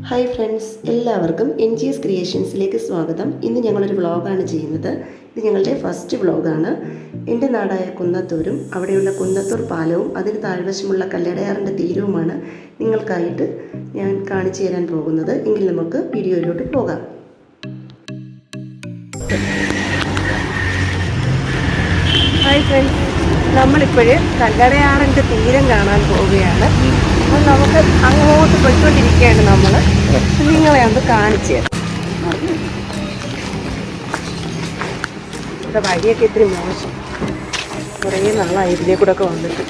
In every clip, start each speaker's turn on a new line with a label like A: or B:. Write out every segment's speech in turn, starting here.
A: Hi friends, എല്ലാവർക്കും NGS ക്രിയേഷൻസിലേക്ക് സ്വാഗതം. ഇന്ന് ഞങ്ങളൊരു വ്ളോഗാണ് ചെയ്യുന്നത്. ഇത് ഞങ്ങളുടെ ഫസ്റ്റ് വ്ളോഗാണ്. എൻ്റെ നാടായ കുന്നത്തൂരും അവിടെയുള്ള കുന്നത്തൂർ പാലവും അതിന് താഴ്വശമുള്ള കല്ലടയാറിൻ്റെ തീരവുമാണ് നിങ്ങൾക്കായിട്ട് ഞാൻ കാണിച്ചു തരാൻ പോകുന്നത്. എങ്കിൽ നമുക്ക് വീഡിയോയിലോട്ട് പോകാം. ഹായ് ഫ്രണ്ട്സ്, നമ്മളിപ്പോൾ കല്ലടയാറിൻ്റെ തീരം കാണാൻ പോവുകയാണ്. അപ്പോൾ നമുക്ക് അങ്ങോട്ട് പോയിക്കൊണ്ടിരിക്കുകയാണ്. നിങ്ങളെ ഒന്ന് കാണിച്ചു തരാം. ഇവിടെ വഴിയൊക്കെ ഇത്തിരി മോശം, കുറേ നാളായി ഇതിലെ കൂടെ ഒക്കെ വന്നിട്ട്.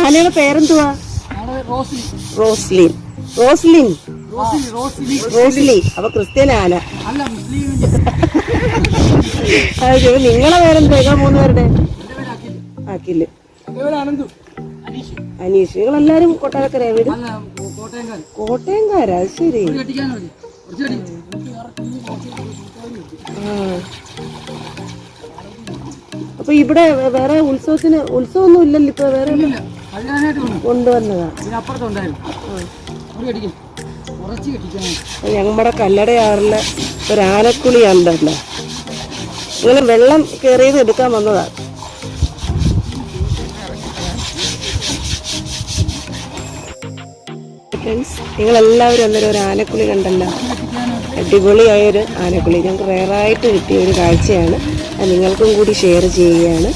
A: ആനയുടെ പേരെന്തുവാ? റോസ്ലിൻ. റോസ്ലിൻ റോസ്ലി. അപ്പൊ ക്രിസ്ത്യൻ ആന. നിങ്ങളെ പേരെന്തുവാ? നിങ്ങൾ 3 പേരുടെ? അഖില്, അനീഷ്. നിങ്ങളെല്ലാരും കൊട്ടാരക്കരയാ വീട്? കോട്ടയംകാരാ? ശരി. അപ്പൊ ഇവിടെ വേറെ ഉത്സവമൊന്നും ഇല്ലല്ലോ ഇപ്പൊ? വേറെ കൊണ്ടുവന്നതാ. ഞങ്ങളുടെ കല്ലടയാറിലെ ഒരു ആനക്കുളിയുണ്ടല്ലോ, ഇങ്ങനെ വെള്ളം കയറിയത് എടുക്കാൻ വന്നതാ. ഫ്രണ്ട്സ്, നിങ്ങളെല്ലാവരും അന്നേരം ഒരു ആനക്കുളി കണ്ടല്ലോ. അടിപൊളിയായൊരു ആനക്കുളി ഞങ്ങൾക്ക് റെയറായിട്ട് കിട്ടിയ ഒരു കാഴ്ചയാണ്. അത് നിങ്ങൾക്കും കൂടി ഷെയർ ചെയ്യുകയാണ്.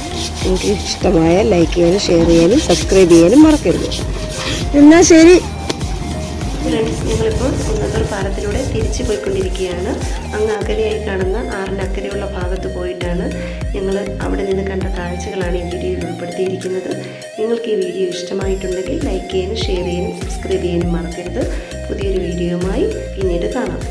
A: നിങ്ങൾക്ക് ഇഷ്ടമായ ലൈക്ക് ചെയ്യാനും ഷെയർ ചെയ്യാനും സബ്സ്ക്രൈബ് ചെയ്യാനും മറക്കരുത്. എന്നാൽ ശരി ഫ്രണ്ട്സ്, ഞങ്ങളിപ്പോൾ കുന്നത്തൂർ പാലത്തിലൂടെ തിരിച്ചു പോയിക്കൊണ്ടിരിക്കുകയാണ്. അങ്ങ് അക്കരയായി കാണുന്ന ആറിനക്കരയുള്ള ഭാഗത്ത് പോയിട്ടാണ് ഞങ്ങൾ അവിടെ നിന്ന് കണ്ട കാഴ്ചകളാണ് ഈ വീഡിയോയിൽ ഉൾപ്പെടുത്തിയിരിക്കുന്നത്. നിങ്ങൾക്ക് ഈ വീഡിയോ ഇഷ്ടമായിട്ടുണ്ടെങ്കിൽ ലൈക്ക് ചെയ്യാനും ഷെയർ ചെയ്യാനും സബ്സ്ക്രൈബ് ചെയ്യാനും മറക്കരുത്. പുതിയൊരു വീഡിയോയുമായി പിന്നീട് കാണാം.